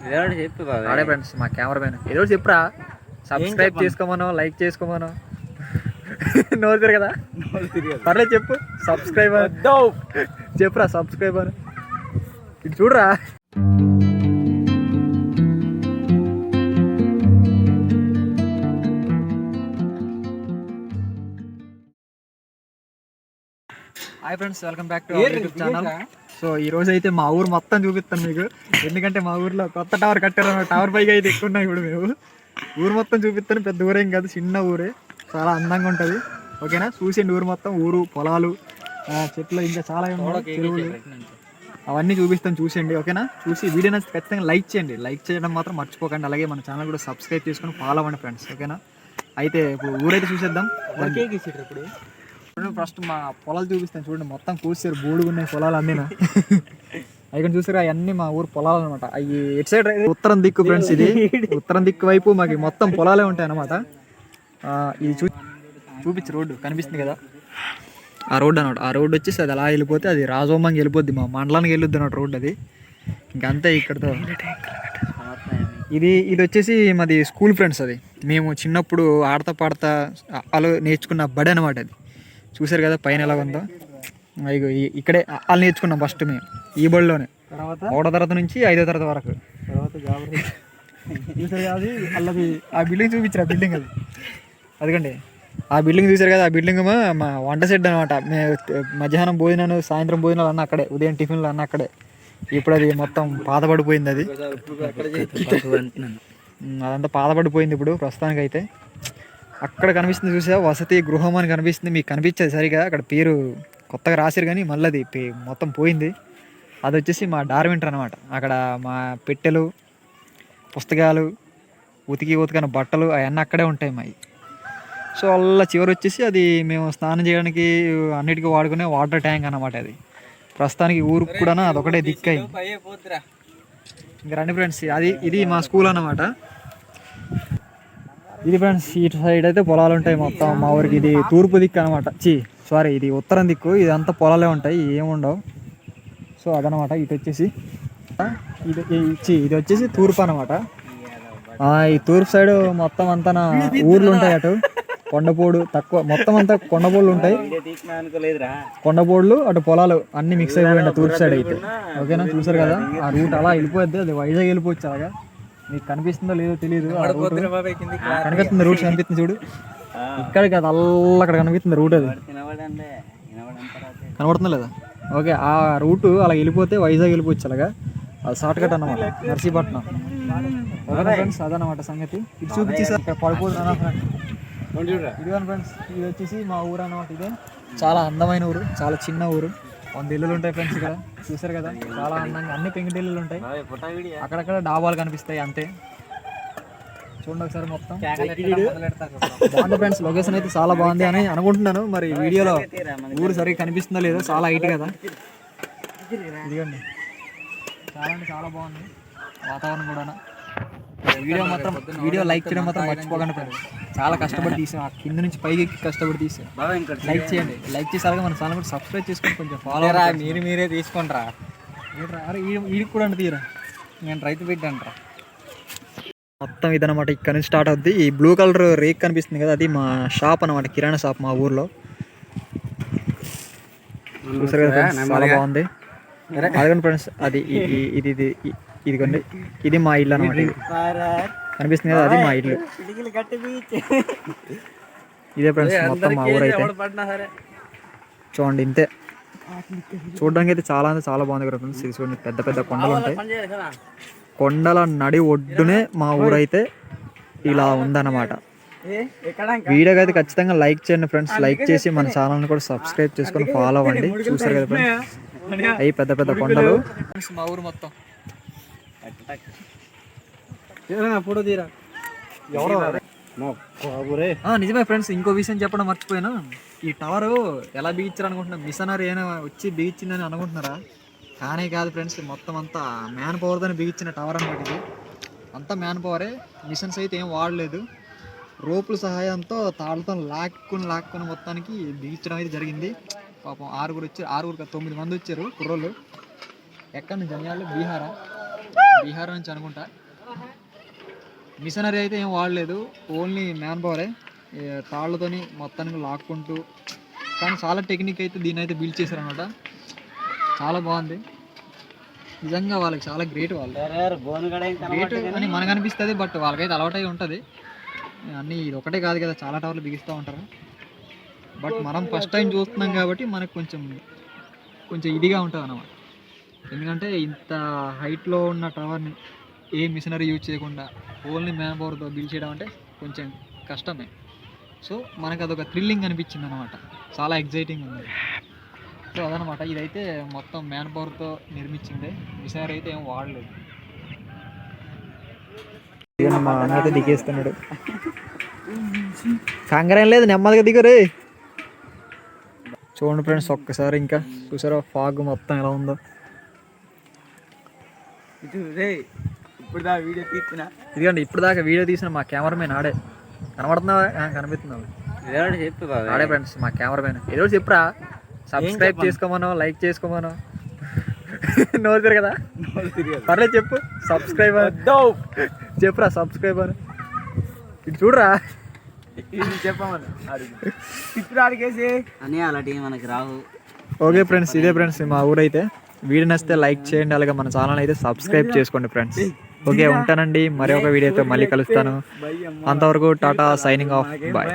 ఆడే ఫ్రెండ్స్ మా camera man ఏదో చెప్పురా. సబ్స్క్రైబ్ చేసుకోమను, లైక్ చేసుకోమను. నోరు కదా పర్లేదు చెప్పు. సబ్స్క్రైబర్ చెప్పురా, సబ్స్క్రైబర్ ఇటు చూడరా. Hi friends, welcome back to our YouTube channel. So ఈ రోజు అయితే మా ఊరు మొత్తం చూపిస్తాను మీకు. ఎందుకంటే మా ఊర్లో కొత్త టవర్ కట్టారు. టవర్ పైకి అయితే ఎక్కున్నాయి ఇప్పుడు మేము. ఊరు మొత్తం చూపిస్తాను. పెద్ద ఊరేం కాదు, చిన్న ఊరే. చాలా అందంగా ఉంటుంది. ఓకేనా, చూసేయండి ఊరు మొత్తం. ఊరు, పొలాలు, చెట్లు, ఇంకా చాలా చెరువులు అవన్నీ చూపిస్తాను, చూసేయండి. ఓకేనా, చూసి వీడియో నచ్చితే ఖచ్చితంగా లైక్ చేయండి. లైక్ చేయడం మాత్రం మర్చిపోకండి. అలాగే మన ఛానల్ కూడా సబ్స్క్రైబ్ చేసుకొని ఫాలో అవ్వండి ఫ్రెండ్స్. ఓకేనా, అయితే ఇప్పుడు ఊరైతే చూసేద్దాం. ఇప్పుడు ఫస్ట్ మా పొలాలు చూపిస్తాను చూడండి. మొత్తం కూర్చారు, బోడుగా ఉన్నాయి పొలాలు అన్నీనా. అవి చూసారు, అవన్నీ మా ఊరు పొలాలు అనమాట. అవి ఎటు సైడ్ ఉత్తరం దిక్కు ఫ్రెండ్స్. ఇది ఉత్తరం దిక్కు వైపు మాకు మొత్తం పొలాలే ఉంటాయి అనమాట. ఇది చూపించి రోడ్డు కనిపిస్తుంది కదా, ఆ రోడ్డు అనమాట. ఆ రోడ్డు వచ్చేసి అది అలా వెళ్ళిపోతే అది రాజోమంగి వెళ్ళిపోద్ది, మా మండలానికి వెళ్ళొద్ది అన్నమాట రోడ్డు అది. ఇంకంతే ఇక్కడతో. ఇది వచ్చేసి మాది స్కూల్ ఫ్రెండ్స్. అది మేము చిన్నప్పుడు ఆడతా పాడతా అలా నేర్చుకున్న బడి అనమాట. అది చూసారు కదా పైన ఎలా ఉందో. ఇగో ఇక్కడే వాళ్ళు నేర్చుకున్నాం ఫస్ట్ మేము ఈ బడిలోనే. 1వ తరగతి నుంచి 5వ తరగతి వరకు. చూసారు కదా అది వాళ్ళది ఆ బిల్డింగ్ చూపించారు. ఆ బిల్డింగ్ అదిగండి ఆ బిల్డింగ్ చూసారు కదా. ఆ బిల్డింగ్ మా వంట షెడ్ అనమాట. మేము మధ్యాహ్నం భోజనాలు, సాయంత్రం భోజనాలు అన్న అక్కడే, ఉదయం టిఫిన్లు అన్న అక్కడే. ఇప్పుడు అది మొత్తం పాతబడిపోయింది. అది అదంతా పాతబడిపోయింది ఇప్పుడు ప్రస్తుతానికి అయితే. అక్కడ కనిపిస్తుంది చూసా, వసతి గృహం అని కనిపిస్తుంది. మీకు కనిపించేది సరిగా, అక్కడ పేరు కొత్తగా రాశారు కానీ మళ్ళీ అది మొత్తం పోయింది. అది వచ్చేసి మా డార్వింటర్ అనమాట. అక్కడ మా పెట్టెలు, పుస్తకాలు, ఉతికని బట్టలు అవన్నీ అక్కడే ఉంటాయి మావి. సో అలా చివరి వచ్చేసి అది మేము స్నానం చేయడానికి అన్నిటికీ వాడుకునే వాటర్ ట్యాంక్ అనమాట. అది ప్రస్తుతానికి ఊరికి కూడా అదొకటే దిక్కయి. ఇంకా రండి ఫ్రెండ్స్, ఇది మా స్కూల్ అన్నమాట. ఇది ఫ్రెండ్స్ ఇటు సైడ్ అయితే పొలాలు ఉంటాయి మొత్తం మా ఊరికి. ఇది తూర్పు దిక్కు అనమాట. సారీ, ఇది ఉత్తరం దిక్కు. ఇదంతా పొలాలే ఉంటాయి, ఏముండవు. సో అదనమాట. ఇటు వచ్చేసి ఇది వచ్చేసి తూర్పు అనమాట. ఈ తూర్పు సైడ్ మొత్తం అంతా ఊర్లు ఉంటాయి. అటు కొండపోడు తక్కువ, మొత్తం అంతా కొండపోళ్ళు ఉంటాయి. కొండపోళ్ళు అటు పొలాలు అన్ని మిక్స్ అయిపోయింది తూర్పు సైడ్ అయితే. ఓకేనా, చూసారు కదా ఆ రూట్ అలా వెళ్ళిపోద్ది. అది వైజాగ్ వెళ్ళిపోవచ్చు. అలాగా మీకు కనిపిస్తుందో లేదో తెలియదు. కనిపిస్తుంది రూట్, కనిపిస్తుంది చూడు. ఇక్కడికి అది అక్కడ కనిపిస్తుంది రూట్. అది కనబడుతుందా లేదా? ఓకే, ఆ రూట్ అలా వెళ్ళిపోతే వైజాగ్ వెళ్ళిపోవచ్చు. అలాగా అది షార్ట్ కట్ అన్నమాట, నర్సీపట్నం. ఓకే ఫ్రెండ్స్, అదనమాట సంగతి. ఇది చూపించేసి ఇక్కడ పడిపోతున్నా ఇది ఫ్రెండ్స్. ఇది వచ్చేసి మా ఊరు అన్నమాట. ఇదే చాలా అందమైన ఊరు, చాలా చిన్న ఊరు. 100 ఇల్లులు ఉంటాయి ఫ్రెండ్స్ ఇక్కడ. చూసారు కదా చాలా అందంగా అన్ని పెంకుటిల్లులు ఉంటాయి. అక్కడక్కడ డాబాలు కనిపిస్తాయి అంతే. చూడండి ఒకసారి మొత్తం బాగుంది ఫ్రెండ్స్. లొకేషన్ అయితే చాలా బాగుంది అని అనుకుంటున్నాను. మరి వీడియోలో ఊరు సరిగ్గా కనిపిస్తుందో లేదో, చాలా హైట్ కదా. ఇదిగోండి, చాలా అంటే చాలా బాగుంది వాతావరణం కూడా. వీడియో లైక్ చేయడం మాత్రం మర్చిపోకండి ఫ్రెండ్స్. చాలా కష్టపడి తీసాం, ఆ కింద నుంచి పైకి కష్టపడి తీసాం. లైక్ చేయండి, లైక్ చేసి అలాగే మన ఛానల్ కూడా సబ్స్క్రైబ్ చేసుకొని కొంచెం ఫాలో రా. మీరే తీసుకుంటారా? అరే వీడికి కూడా అంటే తీరా, నేను రైతు బిడ్డ అంటారా. మొత్తం ఇదనమాట. ఇక్కడ నుంచి స్టార్ట్ అవుద్ది. ఈ బ్లూ కలర్ రేక్ కనిపిస్తుంది కదా, అది మా షాప్ అనమాట, కిరాణా షాప్ మా ఊర్లో. చూసారు కదా చాలా బాగుంది. అదిగోండి ఫ్రెండ్స్, అది ఇదిగోండి, ఇది మా ఇల్లు అనమాట. ఇది కనిపిస్తుంది కదా, అది మా ఇల్లు. ఇదే ఫ్రెండ్స్ మొత్తం మా ఊరు అయితే. చూడండి ఇంతే. చూడడానికి అయితే చాలా అంటే చాలా బాగుంది కదా ఫ్రెండ్స్. చూడండి పెద్ద పెద్ద కొండలు ఉంటాయి. కొండల నడి ఒడ్డునే మా ఊరైతే ఇలా ఉందన్నమాట. వీడియోకి అయితే ఖచ్చితంగా లైక్ చేయండి ఫ్రెండ్స్. లైక్ చేసి మన ఛానల్ని కూడా సబ్స్క్రైబ్ చేసుకొని ఫాలో అవ్వండి. చూసారు కదా ఫ్రెండ్స్, అవి పెద్ద పెద్ద కొండలు మా ఊరు మొత్తం. నిజమే ఫ్రెండ్స్, ఇంకో విషయం చెప్పడం మర్చిపోయాను. ఈ టవర్ ఎలా బిగించారు అనుకుంటున్నా, మిషనరీ అయినా వచ్చి బిగించిందని అనుకుంటున్నారా? కానీ కాదు ఫ్రెండ్స్, మొత్తం అంతా మ్యాన్ పవర్తో బిగించిన టవర్ అనమాట. ఇది అంతా మ్యాన్ పవరే, మిషన్స్ అయితే ఏం వాడలేదు. రోపుల సహాయంతో తాళ్ళతో లాక్కుని మొత్తానికి బిగించడం అయితే జరిగింది. పాపం 6 9 మంది వచ్చారు కుర్రోళ్ళు. ఎక్కడి నుంచి? జంగాలు, బీహారా. బీహార్ నుంచి అనుకుంటా. మిషనరీ అయితే ఏం వాడలేదు, ఓన్లీ మ్యాన్ పవరే. తాళ్ళతోని మొత్తానికి లాక్కుంటూ, కానీ చాలా టెక్నిక్ అయితే దీన్ని అయితే బిల్డ్ చేశారు అనమాట. చాలా బాగుంది నిజంగా, వాళ్ళకి చాలా గ్రేట్. వాళ్ళు గ్రేట్ అని మనకు అనిపిస్తుంది, బట్ వాళ్ళకైతే అలవాటై ఉంటుంది అన్నీ. ఇది ఒకటే కాదు కదా, చాలా టవర్లు బిగిస్తూ ఉంటారు. బట్ మనం ఫస్ట్ టైం చూస్తున్నాం కాబట్టి మనకు కొంచెం ఇదిగా ఉంటుంది అన్నమాట. ఎందుకంటే ఇంత హైట్లో ఉన్న టవర్ని ఏ మిషనరీ యూజ్ చేయకుండా ఓన్లీ మ్యాన్ పవర్తో బిల్డ్ చేయడం అంటే కొంచెం కష్టమే. సో మనకు అదొక థ్రిల్లింగ్ అనిపించింది అనమాట, చాలా ఎగ్జైటింగ్ ఉంది. సో అదనమాట, ఇదైతే మొత్తం మ్యాన్ పవర్తో నిర్మించిందే, మిషనరీ అయితే ఏం వాడలేదు. మా అన్న అయితే దిగేస్తున్నాడు, కంగారేం లేదు, నెమ్మదిగా దిగరే. చూడండి ఫ్రెండ్స్ ఒక్కసారి, ఇంకా చూసారా ఫాగ్ మొత్తం ఎలా ఉందో. ఇదిగండి ఇప్పుడు దాకా వీడియో తీసిన మా కెమెరామెన్ ఆడే. కనబడుతున్నావా? కనిపిస్తున్నావు ఆడే ఫ్రెండ్స్, మా కెమెరామెన్. ఏదో చెప్పురా, సబ్స్క్రైబ్ చేసుకోమను, లైక్ చేసుకోమను. నోరు తిరగ కదా, పర్లేదు చెప్పు. సబ్స్క్రైబ్ చెప్పురా, సబ్స్క్రైబ్ అని. ఇటు చూడరా, చెప్పమని అలాంటి మనకి రావు. ఓకే ఫ్రెండ్స్, ఇదే ఫ్రెండ్స్ మా ఊరైతే. వీడియో నచ్చితే లైక్ చేయండి, అలాగే మన ఛానల్ అయితే సబ్స్క్రైబ్ చేసుకోండి ఫ్రెండ్స్. ఓకే ఉంటానండి, మరి ఒక వీడియోతో మళ్ళీ కలుస్తాను. అంతవరకు టాటా, సైనింగ్ ఆఫ్, బాయ్.